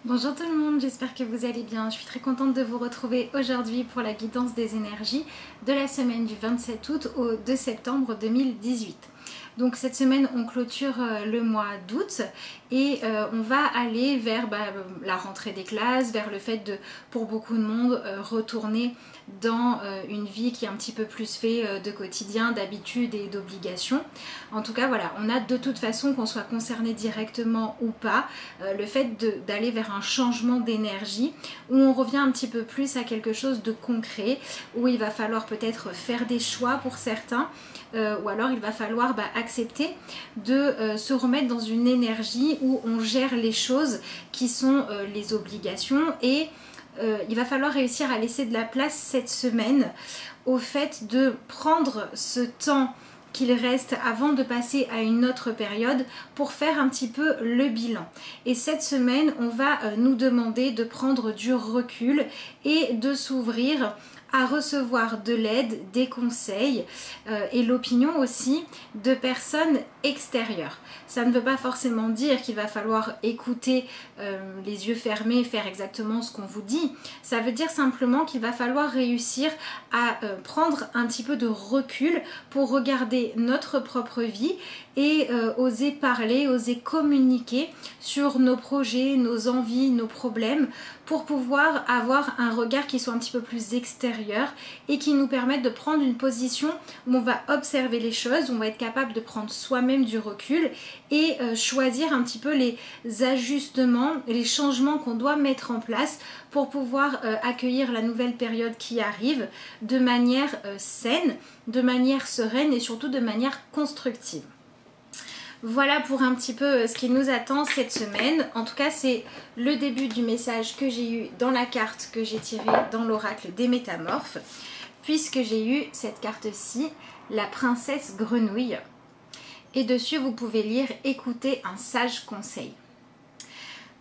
Bonjour tout le monde, j'espère que vous allez bien. Je suis très contente de vous retrouver aujourd'hui pour la guidance des énergies de la semaine du 27 août au 2 septembre 2018. Donc cette semaine on clôture le mois d'août et on va aller vers la rentrée des classes, vers le fait de, pour beaucoup de monde, retourner dans une vie qui est un petit peu plus fait de quotidien, d'habitude et d'obligation. En tout cas voilà, on a de toute façon, qu'on soit concerné directement ou pas, le fait d'aller vers un changement d'énergie où on revient un petit peu plus à quelque chose de concret, où il va falloir peut-être faire des choix pour certains, ou alors il va falloir accepter de se remettre dans une énergie où on gère les choses qui sont les obligations et il va falloir réussir à laisser de la place cette semaine au fait de prendre ce temps qu'il reste avant de passer à une autre période pour faire un petit peu le bilan. Et cette semaine, on va nous demander de prendre du recul et de s'ouvrir à recevoir de l'aide, des conseils et l'opinion aussi de personnes extérieures. Ça ne veut pas forcément dire qu'il va falloir écouter les yeux fermés, faire exactement ce qu'on vous dit. Ça veut dire simplement qu'il va falloir réussir à prendre un petit peu de recul pour regarder notre propre vie et oser parler, oser communiquer sur nos projets, nos envies, nos problèmes pour pouvoir avoir un regard qui soit un petit peu plus extérieur et qui nous permette de prendre une position où on va observer les choses, où on va être capable de prendre soi-même du recul et choisir un petit peu les ajustements, les changements qu'on doit mettre en place pour pouvoir accueillir la nouvelle période qui arrive de manière saine, de manière sereine et surtout de manière constructive. Voilà pour un petit peu ce qui nous attend cette semaine. En tout cas, c'est le début du message que j'ai eu dans la carte que j'ai tirée dans l'oracle des métamorphes, puisque j'ai eu cette carte-ci, la princesse grenouille. Et dessus, vous pouvez lire « Écoutez un sage conseil ».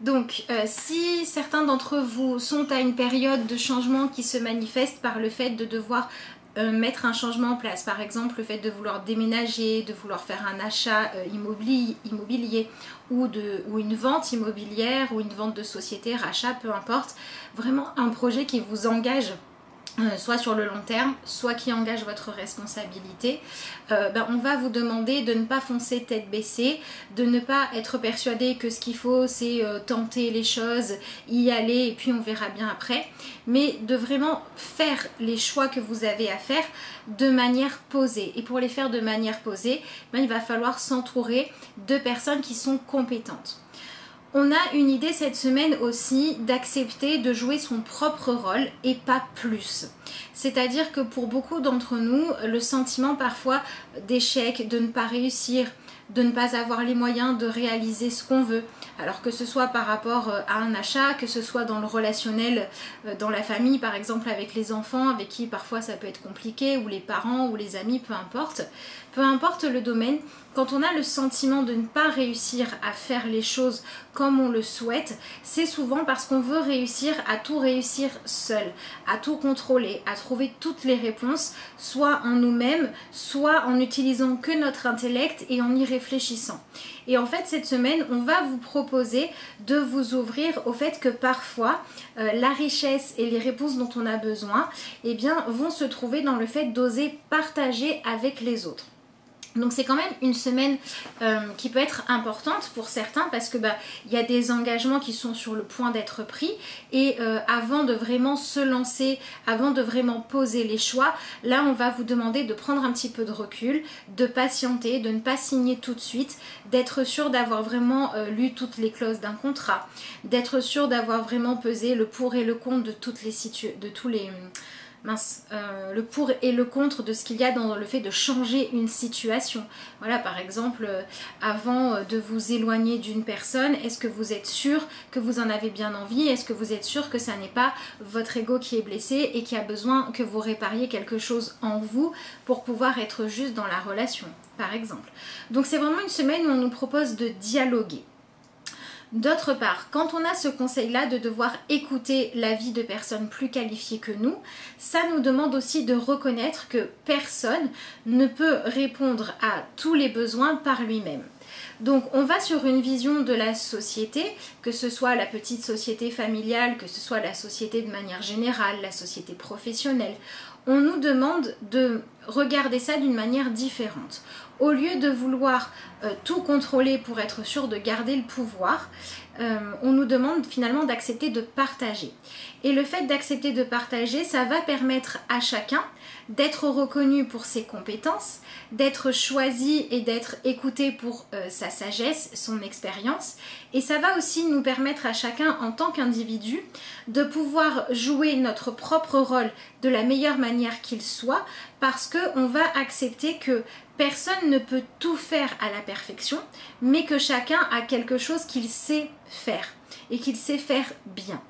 Donc, si certains d'entre vous sont à une période de changement qui se manifeste par le fait de devoir mettre un changement en place, par exemple le fait de vouloir déménager, de vouloir faire un achat immobilier ou une vente immobilière ou une vente de société, rachat, peu importe, vraiment un projet qui vous engage soit sur le long terme, soit qui engage votre responsabilité, on va vous demander de ne pas foncer tête baissée, de ne pas être persuadé que ce qu'il faut c'est tenter les choses, y aller et puis on verra bien après, mais de vraiment faire les choix que vous avez à faire de manière posée. Et pour les faire de manière posée, il va falloir s'entourer de personnes qui sont compétentes. On a une idée cette semaine aussi d'accepter de jouer son propre rôle et pas plus. C'est-à-dire que pour beaucoup d'entre nous, le sentiment parfois d'échec, de ne pas réussir, de ne pas avoir les moyens de réaliser ce qu'on veut, alors que ce soit par rapport à un achat, que ce soit dans le relationnel, dans la famille par exemple avec les enfants, avec qui parfois ça peut être compliqué, ou les parents, ou les amis, peu importe le domaine, quand on a le sentiment de ne pas réussir à faire les choses comme on le souhaite, c'est souvent parce qu'on veut réussir seul, à tout contrôler, à trouver toutes les réponses, soit en nous-mêmes, soit en utilisant que notre intellect et en y réfléchissant. Et en fait, cette semaine, on va vous proposer de vous ouvrir au fait que parfois, la richesse et les réponses dont on a besoin, vont se trouver dans le fait d'oser partager avec les autres. Donc c'est quand même une semaine qui peut être importante pour certains parce que il y a des engagements qui sont sur le point d'être pris et avant de vraiment se lancer, avant de vraiment poser les choix, là on va vous demander de prendre un petit peu de recul, de patienter, de ne pas signer tout de suite, d'être sûr d'avoir vraiment lu toutes les clauses d'un contrat, d'être sûr d'avoir vraiment pesé le pour et le contre de toutes les le pour et le contre de ce qu'il y a dans le fait de changer une situation. Voilà, par exemple, avant de vous éloigner d'une personne, est-ce que vous êtes sûr que vous en avez bien envie? Est-ce que vous êtes sûr que ça n'est pas votre ego qui est blessé et qui a besoin que vous répariez quelque chose en vous pour pouvoir être juste dans la relation, par exemple? Donc c'est vraiment une semaine où on nous propose de dialoguer. D'autre part, quand on a ce conseil-là de devoir écouter l'avis de personnes plus qualifiées que nous, ça nous demande aussi de reconnaître que personne ne peut répondre à tous les besoins par lui-même. Donc on va sur une vision de la société, que ce soit la petite société familiale, que ce soit la société de manière générale, la société professionnelle. On nous demande de regarder ça d'une manière différente. Au lieu de vouloir tout contrôler pour être sûr de garder le pouvoir, on nous demande finalement d'accepter de partager. Et le fait d'accepter de partager, ça va permettre à chacun d'être reconnu pour ses compétences, d'être choisi et d'être écouté pour sa sagesse, son expérience. Et ça va aussi nous permettre à chacun en tant qu'individu de pouvoir jouer notre propre rôle de la meilleure manière qu'il soit, parce qu'on va accepter que personne ne peut tout faire à la perfection, mais que chacun a quelque chose qu'il sait faire et qu'il sait faire bien.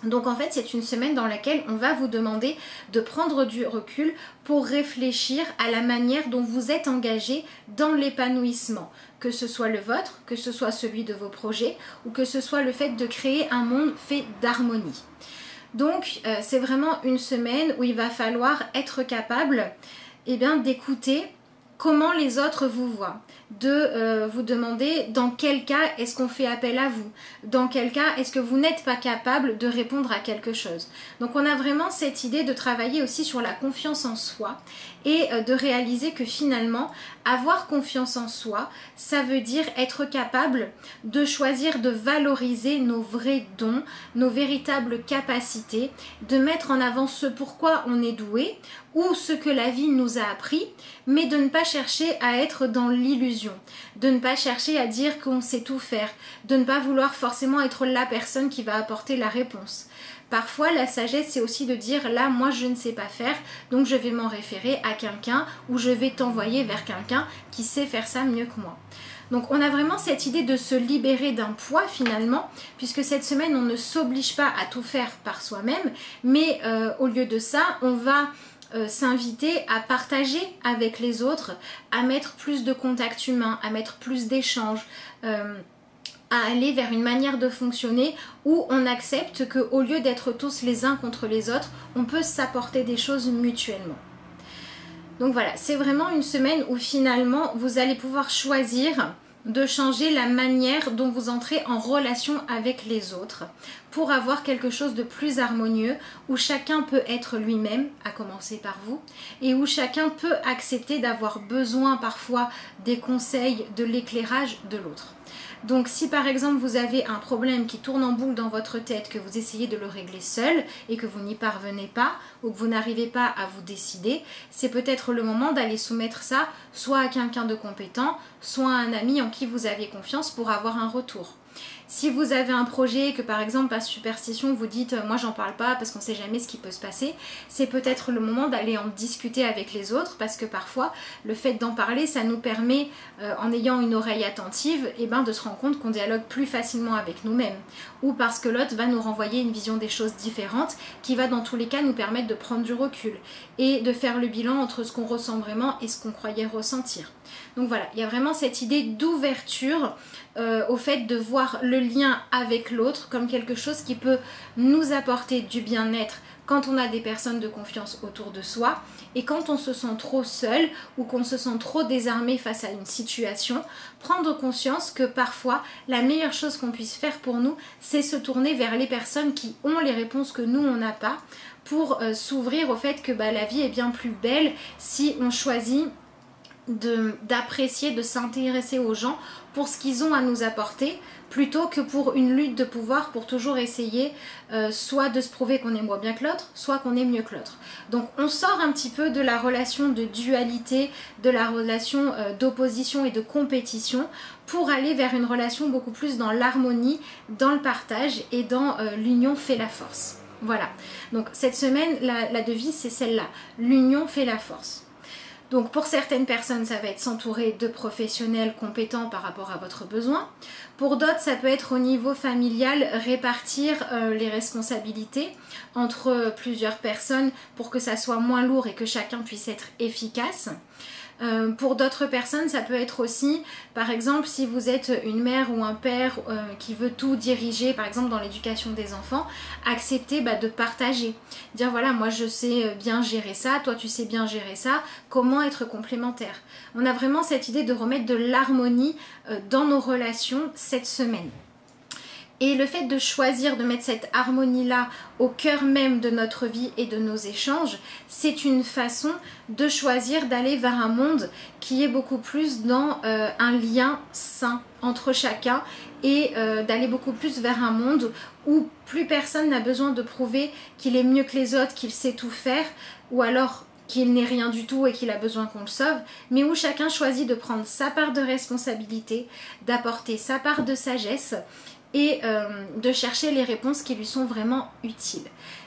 Donc en fait, c'est une semaine dans laquelle on va vous demander de prendre du recul pour réfléchir à la manière dont vous êtes engagé dans l'épanouissement, que ce soit le vôtre, que ce soit celui de vos projets ou que ce soit le fait de créer un monde fait d'harmonie. Donc c'est vraiment une semaine où il va falloir être capable d'écouter comment les autres vous voient, de vous demander dans quel cas est-ce qu'on fait appel à vous, dans quel cas est-ce que vous n'êtes pas capable de répondre à quelque chose. Donc on a vraiment cette idée de travailler aussi sur la confiance en soi et de réaliser que finalement avoir confiance en soi, ça veut dire être capable de choisir de valoriser nos vrais dons, nos véritables capacités, de mettre en avant ce pourquoi on est doué ou ce que la vie nous a appris, mais de ne pas chercher à être dans l'illusion, de ne pas chercher à dire qu'on sait tout faire, de ne pas vouloir forcément être la personne qui va apporter la réponse. Parfois, la sagesse, c'est aussi de dire là, moi, je ne sais pas faire, donc je vais m'en référer à quelqu'un ou je vais t'envoyer vers quelqu'un qui sait faire ça mieux que moi. Donc on a vraiment cette idée de se libérer d'un poids finalement, puisque cette semaine, on ne s'oblige pas à tout faire par soi-même, mais au lieu de ça, on va s'inviter à partager avec les autres, à mettre plus de contact humain, à mettre plus d'échanges, à aller vers une manière de fonctionner où on accepte qu'au lieu d'être tous les uns contre les autres, on peut s'apporter des choses mutuellement. Donc voilà, c'est vraiment une semaine où finalement vous allez pouvoir choisir de changer la manière dont vous entrez en relation avec les autres pour avoir quelque chose de plus harmonieux où chacun peut être lui-même, à commencer par vous, et où chacun peut accepter d'avoir besoin parfois des conseils, de l'éclairage de l'autre. Donc si par exemple vous avez un problème qui tourne en boucle dans votre tête, que vous essayez de le régler seul et que vous n'y parvenez pas ou que vous n'arrivez pas à vous décider, c'est peut-être le moment d'aller soumettre ça soit à quelqu'un de compétent, soit à un ami en qui vous avez confiance pour avoir un retour. Si vous avez un projet que par exemple par superstition vous dites moi j'en parle pas parce qu'on sait jamais ce qui peut se passer, c'est peut-être le moment d'aller en discuter avec les autres, parce que parfois le fait d'en parler ça nous permet en ayant une oreille attentive de se rendre compte qu'on dialogue plus facilement avec nous-mêmes, ou parce que l'autre va nous renvoyer une vision des choses différentes qui va dans tous les cas nous permettre de prendre du recul et de faire le bilan entre ce qu'on ressent vraiment et ce qu'on croyait ressentir. Donc voilà, il y a vraiment cette idée d'ouverture au fait de voir le lien avec l'autre comme quelque chose qui peut nous apporter du bien-être quand on a des personnes de confiance autour de soi, et quand on se sent trop seul ou qu'on se sent trop désarmé face à une situation, prendre conscience que parfois la meilleure chose qu'on puisse faire pour nous, c'est se tourner vers les personnes qui ont les réponses que nous on n'a pas, pour s'ouvrir au fait que la vie est bien plus belle si on choisit d'apprécier, de s'intéresser aux gens pour ce qu'ils ont à nous apporter, plutôt que pour une lutte de pouvoir pour toujours essayer soit de se prouver qu'on est moins bien que l'autre, soit qu'on est mieux que l'autre. Donc on sort un petit peu de la relation de dualité, de la relation d'opposition et de compétition, pour aller vers une relation beaucoup plus dans l'harmonie, dans le partage et dans l'union fait la force. Voilà, donc cette semaine la devise c'est celle-là, l'union fait la force. Donc pour certaines personnes, ça va être s'entourer de professionnels compétents par rapport à votre besoin. Pour d'autres, ça peut être au niveau familial, répartir les responsabilités entre plusieurs personnes pour que ça soit moins lourd et que chacun puisse être efficace. Pour d'autres personnes, ça peut être aussi, par exemple, si vous êtes une mère ou un père qui veut tout diriger, par exemple dans l'éducation des enfants, accepter de partager. Dire voilà, moi je sais bien gérer ça, toi tu sais bien gérer ça, comment être complémentaires. On a vraiment cette idée de remettre de l'harmonie dans nos relations cette semaine. Et le fait de choisir de mettre cette harmonie-là au cœur même de notre vie et de nos échanges, c'est une façon de choisir d'aller vers un monde qui est beaucoup plus dans un lien sain entre chacun et d'aller beaucoup plus vers un monde où plus personne n'a besoin de prouver qu'il est mieux que les autres, qu'il sait tout faire, ou alors qu'il n'est rien du tout et qu'il a besoin qu'on le sauve, mais où chacun choisit de prendre sa part de responsabilité, d'apporter sa part de sagesse et de chercher les réponses qui lui sont vraiment utiles.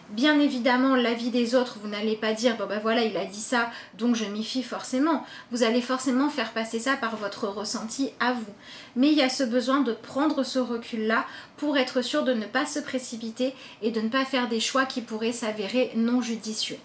Bien évidemment, l'avis des autres, vous n'allez pas dire, bon ben voilà, il a dit ça, donc je m'y fie forcément. Vous allez forcément faire passer ça par votre ressenti à vous. Mais il y a ce besoin de prendre ce recul-là pour être sûr de ne pas se précipiter et de ne pas faire des choix qui pourraient s'avérer non judicieux.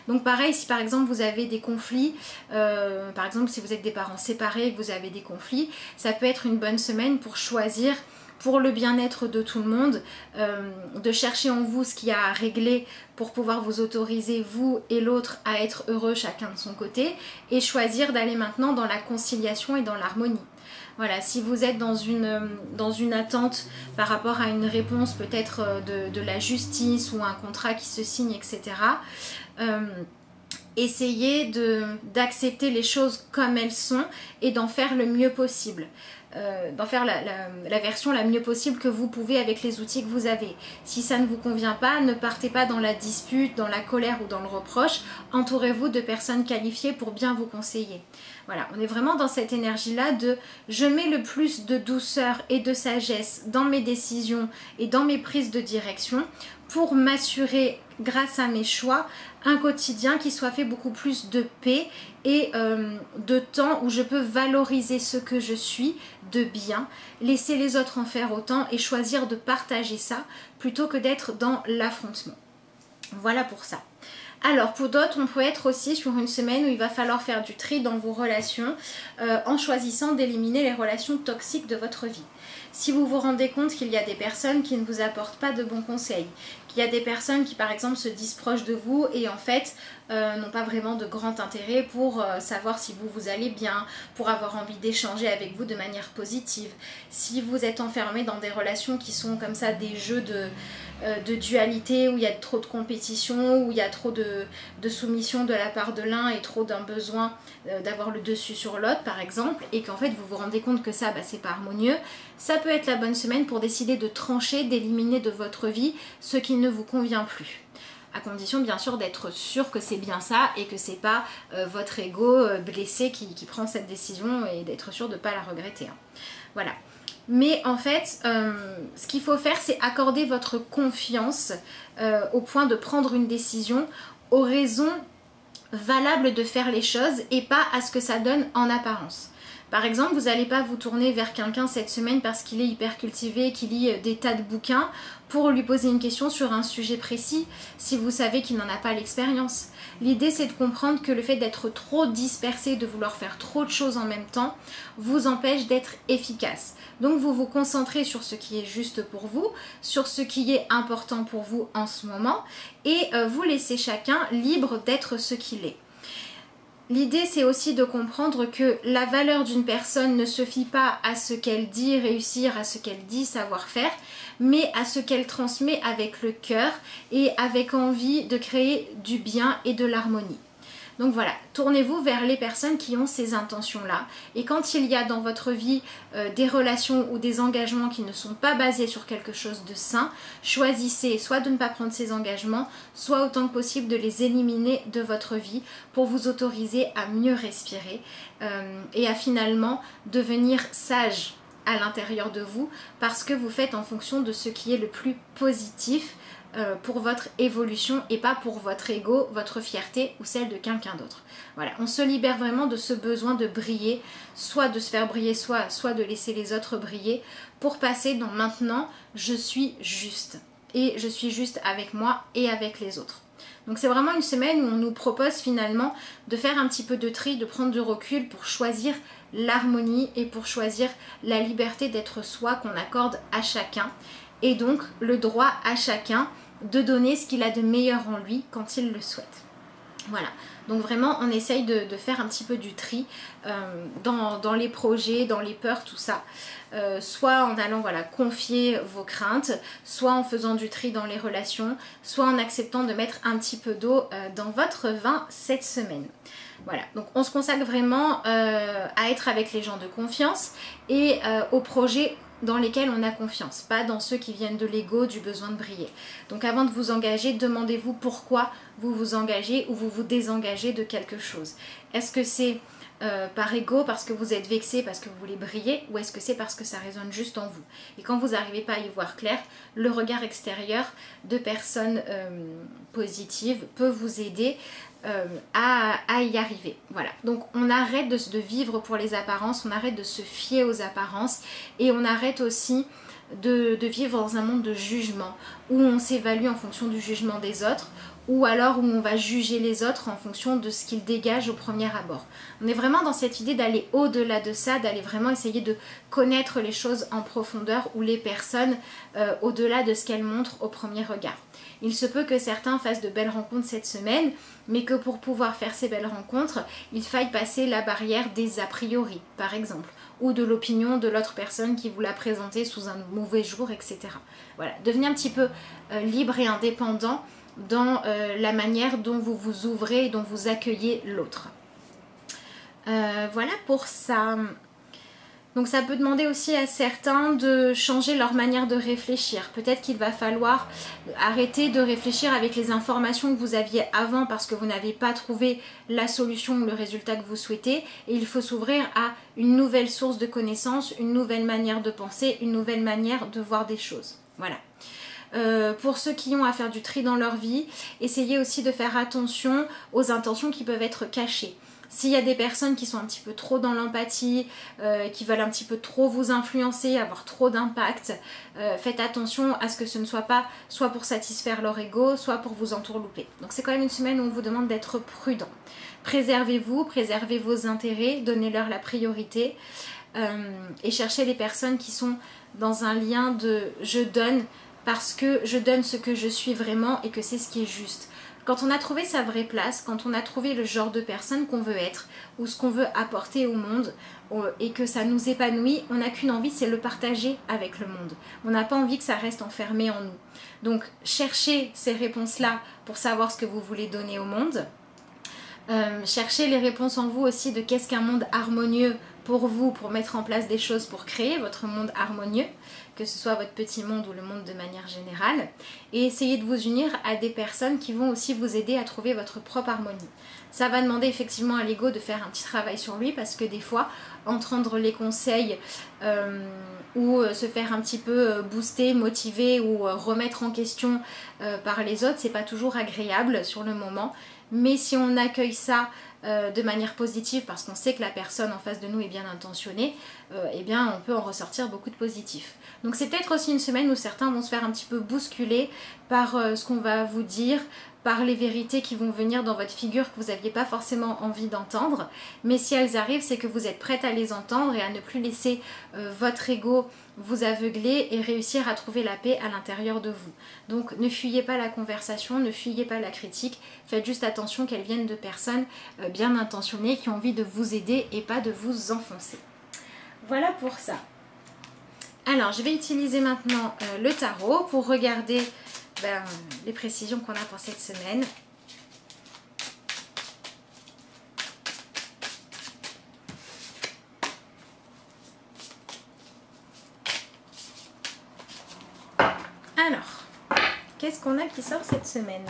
Donc pareil, si par exemple vous avez des conflits, par exemple si vous êtes des parents séparés et que vous avez des conflits, ça peut être une bonne semaine pour choisir, pour le bien-être de tout le monde, de chercher en vous ce qu'il y a à régler pour pouvoir vous autoriser, vous et l'autre, à être heureux chacun de son côté et choisir d'aller maintenant dans la conciliation et dans l'harmonie. Voilà, si vous êtes dans une attente par rapport à une réponse peut-être de la justice ou un contrat qui se signe, etc., essayez d'accepter les choses comme elles sont et d'en faire le mieux possible. D'en faire la version la mieux possible que vous pouvez avec les outils que vous avez. Si ça ne vous convient pas, ne partez pas dans la dispute, dans la colère ou dans le reproche. Entourez-vous de personnes qualifiées pour bien vous conseiller. Voilà, on est vraiment dans cette énergie-là de je mets le plus de douceur et de sagesse dans mes décisions et dans mes prises de direction pour m'assurer, grâce à mes choix, un quotidien qui soit fait beaucoup plus de paix et de temps où je peux valoriser ce que je suis de bien, laisser les autres en faire autant et choisir de partager ça plutôt que d'être dans l'affrontement. Voilà pour ça. Alors pour d'autres, on peut être aussi sur une semaine où il va falloir faire du tri dans vos relations en choisissant d'éliminer les relations toxiques de votre vie. Si vous vous rendez compte qu'il y a des personnes qui ne vous apportent pas de bons conseils, qu'il y a des personnes qui par exemple se disent proches de vous et en fait n'ont pas vraiment de grand intérêt pour savoir si vous allez bien, pour avoir envie d'échanger avec vous de manière positive. Si vous êtes enfermé dans des relations qui sont comme ça des jeux de dualité où il y a trop de compétition, où il y a trop de soumission de la part de l'un et trop d'un besoin d'avoir le dessus sur l'autre par exemple, et qu'en fait vous vous rendez compte que ça c'est pas harmonieux, ça peut être la bonne semaine pour décider de trancher, d'éliminer de votre vie ce qui ne vous convient plus. À condition bien sûr d'être sûr que c'est bien ça et que c'est pas votre ego blessé qui prend cette décision et d'être sûr de ne pas la regretter. Voilà. Mais en fait, ce qu'il faut faire, c'est accorder votre confiance au point de prendre une décision aux raisons valables de faire les choses et pas à ce que ça donne en apparence. Par exemple, vous n'allez pas vous tourner vers quelqu'un cette semaine parce qu'il est hyper cultivé, qu'il lit des tas de bouquins pour lui poser une question sur un sujet précis si vous savez qu'il n'en a pas l'expérience. L'idée, c'est de comprendre que le fait d'être trop dispersé, de vouloir faire trop de choses en même temps, vous empêche d'être efficace. Donc vous vous concentrez sur ce qui est juste pour vous, sur ce qui est important pour vous en ce moment et vous laissez chacun libre d'être ce qu'il est. L'idée, c'est aussi de comprendre que la valeur d'une personne ne se fie pas à ce qu'elle dit réussir, à ce qu'elle dit savoir faire, mais à ce qu'elle transmet avec le cœur et avec envie de créer du bien et de l'harmonie. Donc voilà, tournez-vous vers les personnes qui ont ces intentions-là. Et quand il y a dans votre vie des relations ou des engagements qui ne sont pas basés sur quelque chose de sain, choisissez soit de ne pas prendre ces engagements, soit autant que possible de les éliminer de votre vie pour vous autoriser à mieux respirer et à finalement devenir sage à l'intérieur de vous parce que vous faites en fonction de ce qui est le plus positif pour votre évolution et pas pour votre ego, votre fierté ou celle de quelqu'un d'autre. Voilà, on se libère vraiment de ce besoin de briller, soit de se faire briller, soit de laisser les autres briller, pour passer dans maintenant, je suis juste. Et je suis juste avec moi et avec les autres. Donc c'est vraiment une semaine où on nous propose finalement de faire un petit peu de tri, de prendre du recul pour choisir l'harmonie et pour choisir la liberté d'être soi qu'on accorde à chacun. Et donc le droit à chacun de donner ce qu'il a de meilleur en lui quand il le souhaite. Voilà, donc vraiment on essaye de faire un petit peu du tri dans les projets, dans les peurs, tout ça. Soit en allant confier vos craintes, soit en faisant du tri dans les relations, soit en acceptant de mettre un petit peu d'eau dans votre vin cette semaine. Voilà, donc on se consacre vraiment à être avec les gens de confiance et aux projets dans lesquels on a confiance, pas dans ceux qui viennent de l'ego, du besoin de briller. Donc avant de vous engager, demandez-vous pourquoi vous vous engagez ou vous vous désengagez de quelque chose. Est-ce que c'est par ego, parce que vous êtes vexé, parce que vous voulez briller, ou est-ce que c'est parce que ça résonne juste en vous? Et quand vous n'arrivez pas à y voir clair, le regard extérieur de personnes positives peut vous aider à y arriver. Voilà, donc on arrête de vivre pour les apparences, on arrête de se fier aux apparences et on arrête aussi de vivre dans un monde de jugement où on s'évalue en fonction du jugement des autres, ou alors où on va juger les autres en fonction de ce qu'ils dégagent au premier abord. On est vraiment dans cette idée d'aller au-delà de ça, d'aller vraiment essayer de connaître les choses en profondeur ou les personnes au-delà de ce qu'elles montrent au premier regard. Il se peut que certains fassent de belles rencontres cette semaine, mais que pour pouvoir faire ces belles rencontres, il faille passer la barrière des a priori, par exemple, ou de l'opinion de l'autre personne qui vous l'a présenté sous un mauvais jour, etc. Voilà, devenez un petit peu libre et indépendant dans la manière dont vous vous ouvrez et dont vous accueillez l'autre. Voilà pour ça. Donc ça peut demander aussi à certains de changer leur manière de réfléchir. Peut-être qu'il va falloir arrêter de réfléchir avec les informations que vous aviez avant parce que vous n'avez pas trouvé la solution ou le résultat que vous souhaitez. Et il faut s'ouvrir à une nouvelle source de connaissances, une nouvelle manière de penser, une nouvelle manière de voir des choses. Voilà. Pour ceux qui ont à faire du tri dans leur vie, essayez aussi de faire attention aux intentions qui peuvent être cachées. S'il y a des personnes qui sont un petit peu trop dans l'empathie, qui veulent un petit peu trop vous influencer, avoir trop d'impact, faites attention à ce que ce ne soit pas soit pour satisfaire leur ego, soit pour vous entourlouper. Donc c'est quand même une semaine où on vous demande d'être prudent. Préservez-vous, préservez vos intérêts, donnez-leur la priorité et cherchez les personnes qui sont dans un lien de « je donne » parce que je donne ce que je suis vraiment et que c'est ce qui est juste. Quand on a trouvé sa vraie place, quand on a trouvé le genre de personne qu'on veut être ou ce qu'on veut apporter au monde et que ça nous épanouit, on n'a qu'une envie, c'est le partager avec le monde. On n'a pas envie que ça reste enfermé en nous. Donc cherchez ces réponses-là pour savoir ce que vous voulez donner au monde. Cherchez les réponses en vous aussi de qu'est-ce qu'un monde harmonieux pour vous, pour mettre en place des choses, pour créer votre monde harmonieux, que ce soit votre petit monde ou le monde de manière générale, et essayez de vous unir à des personnes qui vont aussi vous aider à trouver votre propre harmonie. Ça va demander effectivement à l'ego de faire un petit travail sur lui parce que des fois, entendre les conseils ou se faire un petit peu booster, motiver ou remettre en question par les autres, c'est pas toujours agréable sur le moment. Mais si on accueille ça de manière positive parce qu'on sait que la personne en face de nous est bien intentionnée, eh bien on peut en ressortir beaucoup de positif. Donc c'est peut-être aussi une semaine où certains vont se faire un petit peu bousculer par ce qu'on va vous dire, par les vérités qui vont venir dans votre figure que vous n'aviez pas forcément envie d'entendre. Mais si elles arrivent, c'est que vous êtes prête à les entendre et à ne plus laisser votre ego vous aveugler et réussir à trouver la paix à l'intérieur de vous. Donc ne fuyez pas la conversation, ne fuyez pas la critique, faites juste attention qu'elles viennent de personnes bien intentionnées qui ont envie de vous aider et pas de vous enfoncer. Voilà pour ça. Alors je vais utiliser maintenant le tarot pour regarder les précisions qu'on a pour cette semaine. Alors, qu'est-ce qu'on a qui sort cette semaine ?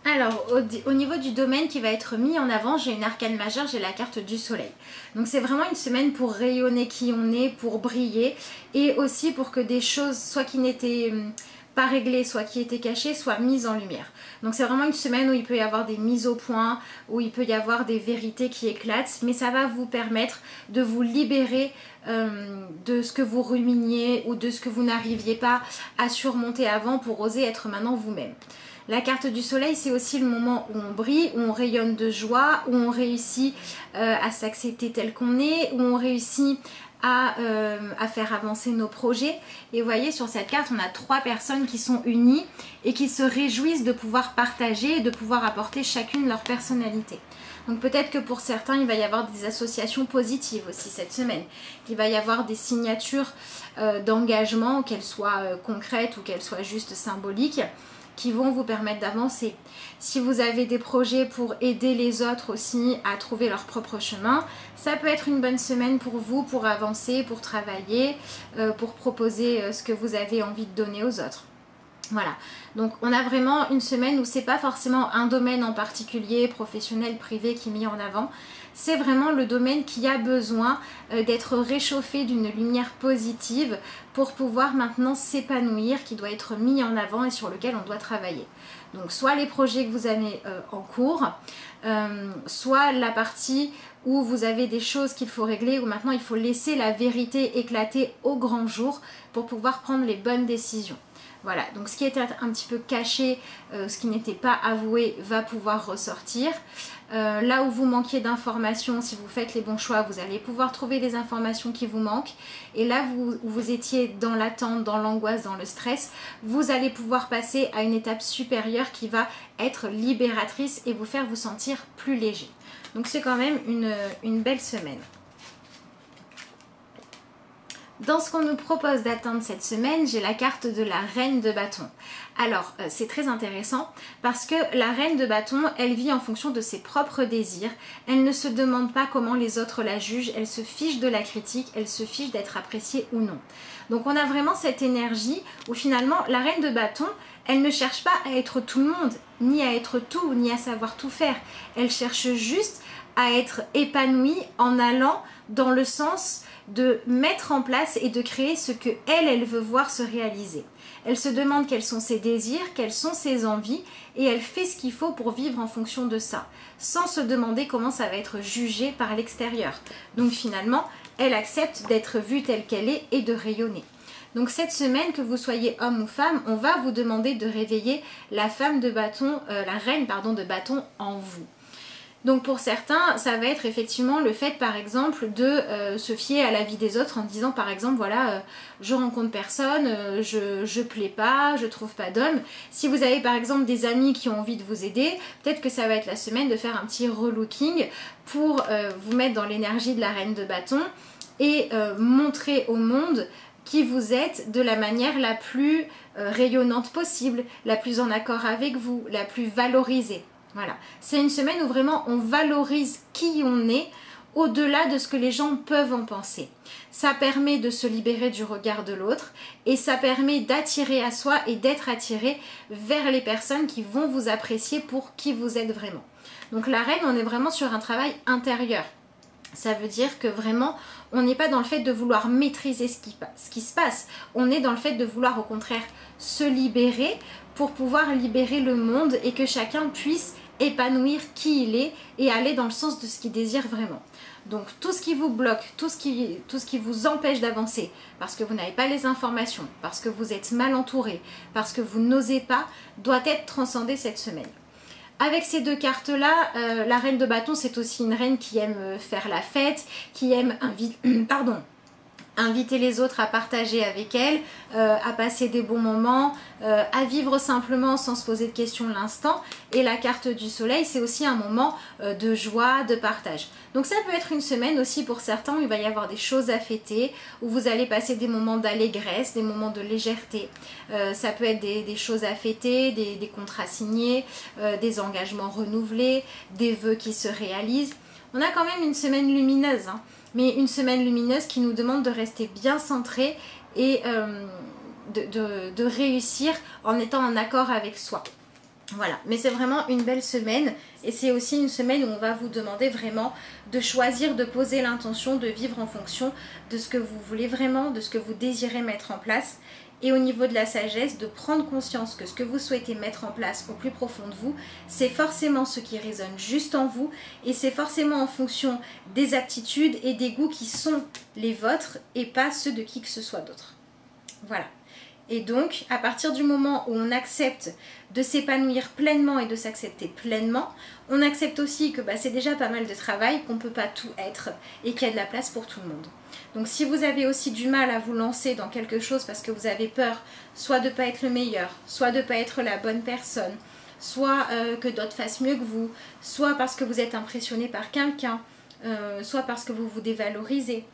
Alors, au niveau du domaine qui va être mis en avant, j'ai une arcane majeure, j'ai la carte du soleil. Donc c'est vraiment une semaine pour rayonner qui on est, pour briller et aussi pour que des choses, soit qui n'étaient pas réglées, soit qui étaient cachées, soient mises en lumière. Donc c'est vraiment une semaine où il peut y avoir des mises au point, où il peut y avoir des vérités qui éclatent, mais ça va vous permettre de vous libérer de ce que vous ruminiez ou de ce que vous n'arriviez pas à surmonter avant pour oser être maintenant vous-même. La carte du soleil, c'est aussi le moment où on brille, où on rayonne de joie, où on réussit à s'accepter tel qu'on est, où on réussit à faire avancer nos projets. Et vous voyez, sur cette carte, on a 3 personnes qui sont unies et qui se réjouissent de pouvoir partager et de pouvoir apporter chacune leur personnalité. Donc peut-être que pour certains, il va y avoir des associations positives aussi cette semaine. Il va y avoir des signatures d'engagement, qu'elles soient concrètes ou qu'elles soient juste symboliques, qui vont vous permettre d'avancer. Si vous avez des projets pour aider les autres aussi à trouver leur propre chemin, ça peut être une bonne semaine pour vous, pour avancer, pour travailler, pour proposer ce que vous avez envie de donner aux autres. Voilà, donc on a vraiment une semaine où c'est pas forcément un domaine en particulier, professionnel, privé, qui est mis en avant. C'est vraiment le domaine qui a besoin d'être réchauffé d'une lumière positive pour pouvoir maintenant s'épanouir, qui doit être mis en avant et sur lequel on doit travailler. Donc soit les projets que vous avez en cours, soit la partie où vous avez des choses qu'il faut régler, où maintenant il faut laisser la vérité éclater au grand jour pour pouvoir prendre les bonnes décisions. Voilà, donc ce qui était un petit peu caché, ce qui n'était pas avoué va pouvoir ressortir. Là où vous manquiez d'informations, si vous faites les bons choix, vous allez pouvoir trouver les informations qui vous manquent. Et là où vous étiez dans l'attente, dans l'angoisse, dans le stress, vous allez pouvoir passer à une étape supérieure qui va être libératrice et vous faire vous sentir plus léger. Donc c'est quand même une belle semaine. Dans ce qu'on nous propose d'atteindre cette semaine, j'ai la carte de la reine de bâton. Alors, c'est très intéressant parce que la reine de bâton, elle vit en fonction de ses propres désirs. Elle ne se demande pas comment les autres la jugent, elle se fiche de la critique, elle se fiche d'être appréciée ou non. Donc on a vraiment cette énergie où finalement, la reine de bâton, elle ne cherche pas à être tout le monde, ni à être tout, ni à savoir tout faire. Elle cherche juste à être épanouie en allant dans le sens de mettre en place et de créer ce que elle veut voir se réaliser. Elle se demande quels sont ses désirs, quelles sont ses envies et elle fait ce qu'il faut pour vivre en fonction de ça, sans se demander comment ça va être jugé par l'extérieur. Donc finalement, elle accepte d'être vue telle qu'elle est et de rayonner. Donc cette semaine, que vous soyez homme ou femme, on va vous demander de réveiller la femme de bâton, la reine de bâton en vous. Donc pour certains, ça va être effectivement le fait par exemple de se fier à la vie des autres en disant par exemple voilà, je rencontre personne, je plais pas, je trouve pas d'homme. Si vous avez par exemple des amis qui ont envie de vous aider, peut-être que ça va être la semaine de faire un petit relooking pour vous mettre dans l'énergie de la reine de bâton et montrer au monde qui vous êtes de la manière la plus rayonnante possible, la plus en accord avec vous, la plus valorisée. Voilà, c'est une semaine où vraiment on valorise qui on est au-delà de ce que les gens peuvent en penser. Ça permet de se libérer du regard de l'autre et ça permet d'attirer à soi et d'être attiré vers les personnes qui vont vous apprécier pour qui vous êtes vraiment. Donc la reine, on est vraiment sur un travail intérieur. Ça veut dire que vraiment, on n'est pas dans le fait de vouloir maîtriser ce qui se passe. On est dans le fait de vouloir au contraire se libérer pour pouvoir libérer le monde et que chacun puisse épanouir qui il est et aller dans le sens de ce qu'il désire vraiment. Donc tout ce qui vous bloque, tout ce qui vous empêche d'avancer, parce que vous n'avez pas les informations, parce que vous êtes mal entouré, parce que vous n'osez pas, doit être transcendé cette semaine. Avec ces deux cartes-là, la reine de bâton, c'est aussi une reine qui aime faire la fête, qui aime inviter les autres à partager avec elle, à passer des bons moments, à vivre simplement sans se poser de questions l'instant. Et la carte du soleil, c'est aussi un moment de joie, de partage. Donc ça peut être une semaine aussi pour certains où il va y avoir des choses à fêter, où vous allez passer des moments d'allégresse, des moments de légèreté. Ça peut être des choses à fêter, des contrats signés, des engagements renouvelés, des vœux qui se réalisent. On a quand même une semaine lumineuse, hein, mais une semaine lumineuse qui nous demande de rester bien centré et de réussir en étant en accord avec soi. Voilà, mais c'est vraiment une belle semaine et c'est aussi une semaine où on va vous demander vraiment de choisir, de poser l'intention, de vivre en fonction de ce que vous voulez vraiment, de ce que vous désirez mettre en place et au niveau de la sagesse, de prendre conscience que ce que vous souhaitez mettre en place au plus profond de vous, c'est forcément ce qui résonne juste en vous et c'est forcément en fonction des aptitudes et des goûts qui sont les vôtres et pas ceux de qui que ce soit d'autre. Voilà. Et donc, à partir du moment où on accepte de s'épanouir pleinement et de s'accepter pleinement, on accepte aussi que c'est déjà pas mal de travail, qu'on ne peut pas tout être et qu'il y a de la place pour tout le monde. Donc si vous avez aussi du mal à vous lancer dans quelque chose parce que vous avez peur, soit de ne pas être le meilleur, soit de ne pas être la bonne personne, soit que d'autres fassent mieux que vous, soit parce que vous êtes impressionné par quelqu'un, soit parce que vous vous dévalorisez,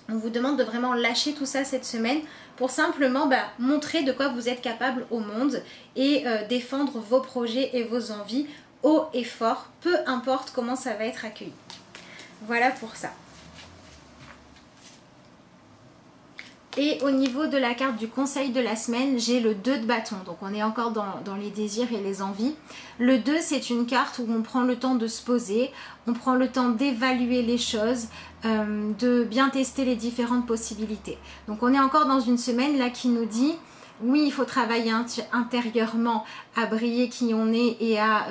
on vous demande de vraiment lâcher tout ça cette semaine pour simplement montrer de quoi vous êtes capable au monde et défendre vos projets et vos envies haut et fort, peu importe comment ça va être accueilli. Voilà pour ça. Et au niveau de la carte du conseil de la semaine, j'ai le 2 de bâton. Donc on est encore dans les désirs et les envies. Le 2, c'est une carte où on prend le temps de se poser, on prend le temps d'évaluer les choses, de bien tester les différentes possibilités. Donc on est encore dans une semaine là qui nous dit... Oui, il faut travailler intérieurement à briller qui on est et à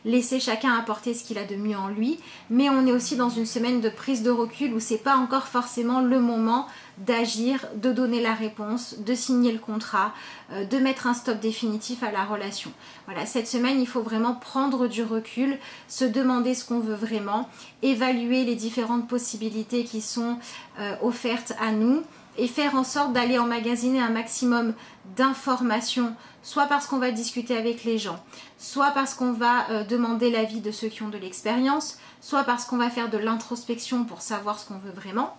laisser chacun apporter ce qu'il a de mieux en lui. Mais on est aussi dans une semaine de prise de recul où c'est pas encore forcément le moment d'agir, de donner la réponse, de signer le contrat, de mettre un stop définitif à la relation. Voilà, cette semaine, il faut vraiment prendre du recul, se demander ce qu'on veut vraiment, évaluer les différentes possibilités qui sont offertes à nous et faire en sorte d'aller emmagasiner un maximum d'informations, soit parce qu'on va discuter avec les gens, soit parce qu'on va demander l'avis de ceux qui ont de l'expérience, soit parce qu'on va faire de l'introspection pour savoir ce qu'on veut vraiment.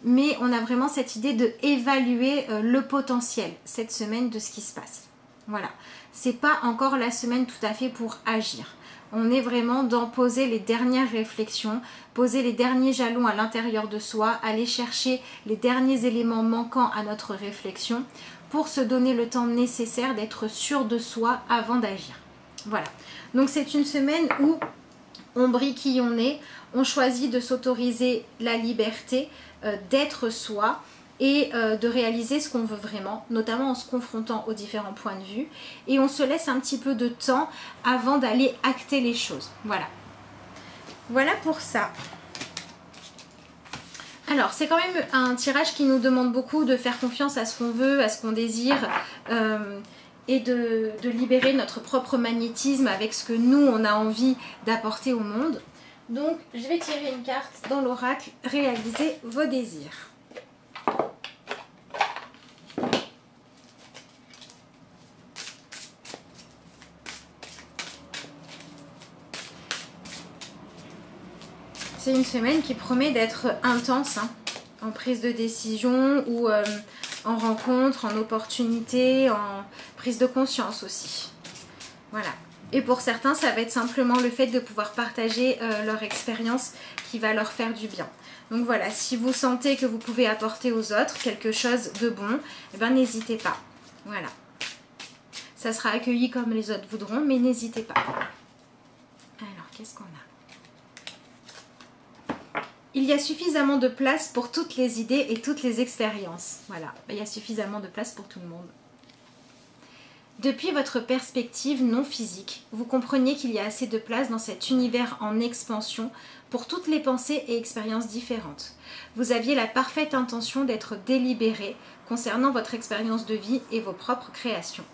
Mais on a vraiment cette idée de évaluer le potentiel cette semaine de ce qui se passe. Voilà, c'est pas encore la semaine tout à fait pour agir. On est vraiment dans poser les dernières réflexions, poser les derniers jalons à l'intérieur de soi, aller chercher les derniers éléments manquants à notre réflexion pour se donner le temps nécessaire d'être sûr de soi avant d'agir. Voilà, donc c'est une semaine où on brille qui on est, on choisit de s'autoriser la liberté d'être soi et de réaliser ce qu'on veut vraiment, notamment en se confrontant aux différents points de vue. Et on se laisse un petit peu de temps avant d'aller acter les choses. Voilà. Voilà pour ça. Alors, c'est quand même un tirage qui nous demande beaucoup de faire confiance à ce qu'on veut, à ce qu'on désire, et de libérer notre propre magnétisme avec ce que nous, on a envie d'apporter au monde. Donc, je vais tirer une carte dans l'oracle, réaliser vos désirs. C'est une semaine qui promet d'être intense, hein, en prise de décision ou en rencontre, en opportunité, en prise de conscience aussi. Voilà. Et pour certains, ça va être simplement le fait de pouvoir partager leur expérience qui va leur faire du bien. Donc voilà, si vous sentez que vous pouvez apporter aux autres quelque chose de bon, eh ben n'hésitez pas. Voilà. Ça sera accueilli comme les autres voudront, mais n'hésitez pas. Alors, qu'est-ce qu'on a ? Il y a suffisamment de place pour toutes les idées et toutes les expériences. Voilà, il y a suffisamment de place pour tout le monde. Depuis votre perspective non physique, vous compreniez qu'il y a assez de place dans cet univers en expansion pour toutes les pensées et expériences différentes. Vous aviez la parfaite intention d'être délibéré concernant votre expérience de vie et vos propres créations.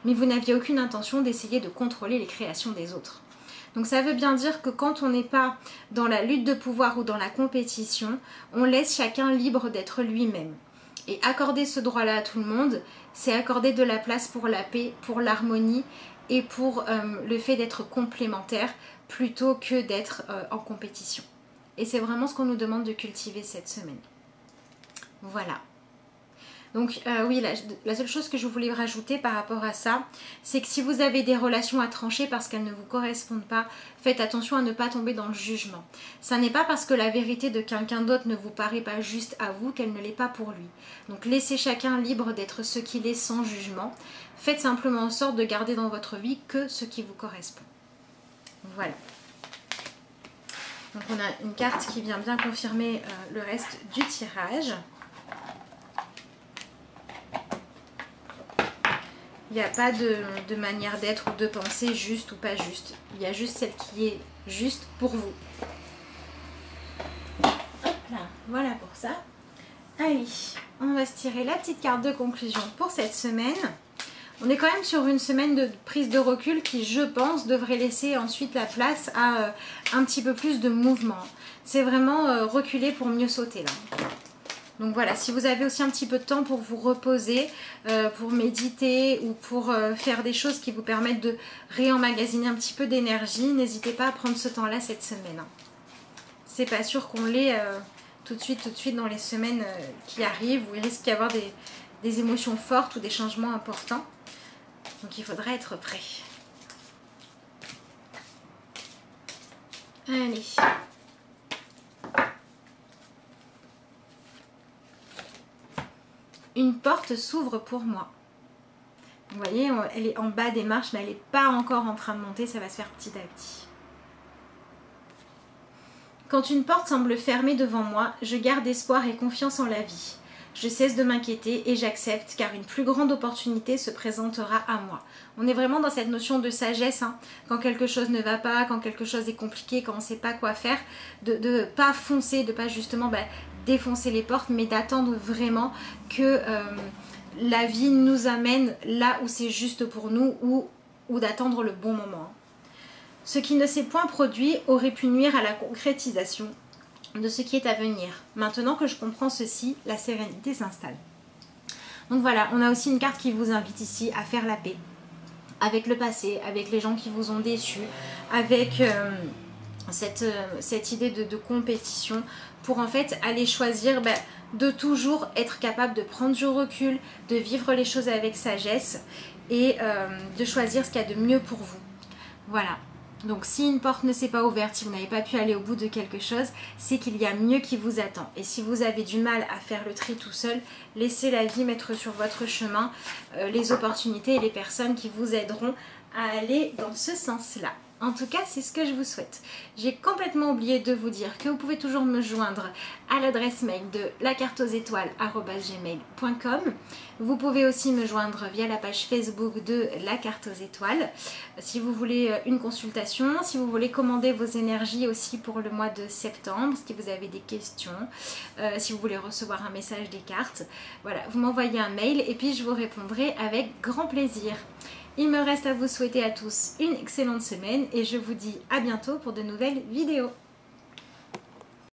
Mais vous n'aviez aucune intention d'essayer de contrôler les créations des autres. Donc ça veut bien dire que quand on n'est pas dans la lutte de pouvoir ou dans la compétition, on laisse chacun libre d'être lui-même. Et accorder ce droit-là à tout le monde, c'est accorder de la place pour la paix, pour l'harmonie et pour le fait d'être complémentaire plutôt que d'être en compétition. Et c'est vraiment ce qu'on nous demande de cultiver cette semaine. Voilà. Donc oui, la seule chose que je voulais rajouter par rapport à ça, c'est que si vous avez des relations à trancher parce qu'elles ne vous correspondent pas, faites attention à ne pas tomber dans le jugement. Ça n'est pas parce que la vérité de quelqu'un d'autre ne vous paraît pas juste à vous qu'elle ne l'est pas pour lui. Donc laissez chacun libre d'être ce qu'il est sans jugement. Faites simplement en sorte de garder dans votre vie que ce qui vous correspond. Voilà. Donc on a une carte qui vient bien confirmer le reste du tirage. Il n'y a pas de manière d'être ou de penser juste ou pas juste. Il y a juste celle qui est juste pour vous. Hop là, voilà pour ça. Allez, on va se tirer la petite carte de conclusion pour cette semaine. On est quand même sur une semaine de prise de recul qui, je pense, devrait laisser ensuite la place à un petit peu plus de mouvement. C'est vraiment reculer pour mieux sauter là. Donc voilà, si vous avez aussi un petit peu de temps pour vous reposer, pour méditer ou pour faire des choses qui vous permettent de réemmagasiner un petit peu d'énergie, n'hésitez pas à prendre ce temps-là cette semaine. C'est pas sûr qu'on l'ait tout de suite dans les semaines qui arrivent, où il risque d'y avoir des émotions fortes ou des changements importants. Donc il faudra être prêt. Allez. Une porte s'ouvre pour moi. Vous voyez, elle est en bas des marches, mais elle n'est pas encore en train de monter, ça va se faire petit à petit. Quand une porte semble fermée devant moi, je garde espoir et confiance en la vie. Je cesse de m'inquiéter et j'accepte car une plus grande opportunité se présentera à moi. On est vraiment dans cette notion de sagesse, hein. Quand quelque chose ne va pas, quand quelque chose est compliqué, quand on ne sait pas quoi faire, de ne pas foncer, de ne pas justement défoncer les portes, mais d'attendre vraiment que la vie nous amène là où c'est juste pour nous ou d'attendre le bon moment. Ce qui ne s'est point produit aurait pu nuire à la concrétisation de ce qui est à venir. Maintenant que je comprends ceci, la sérénité s'installe. Donc voilà, on a aussi une carte qui vous invite ici à faire la paix avec le passé, avec les gens qui vous ont déçus, avec cette idée de compétition pour en fait aller choisir de toujours être capable de prendre du recul, de vivre les choses avec sagesse et de choisir ce qu'il y a de mieux pour vous. Voilà. Donc si une porte ne s'est pas ouverte, si vous n'avez pas pu aller au bout de quelque chose, c'est qu'il y a mieux qui vous attend. Et si vous avez du mal à faire le tri tout seul, laissez la vie mettre sur votre chemin les opportunités et les personnes qui vous aideront à aller dans ce sens-là. En tout cas, c'est ce que je vous souhaite. J'ai complètement oublié de vous dire que vous pouvez toujours me joindre à l'adresse mail de lacarteauxétoiles@gmail.com. Vous pouvez aussi me joindre via la page Facebook de La Carte aux Étoiles. Si vous voulez une consultation, si vous voulez commander vos énergies aussi pour le mois de septembre, si vous avez des questions, si vous voulez recevoir un message des cartes, voilà, vous m'envoyez un mail et puis je vous répondrai avec grand plaisir. Il me reste à vous souhaiter à tous une excellente semaine et je vous dis à bientôt pour de nouvelles vidéos.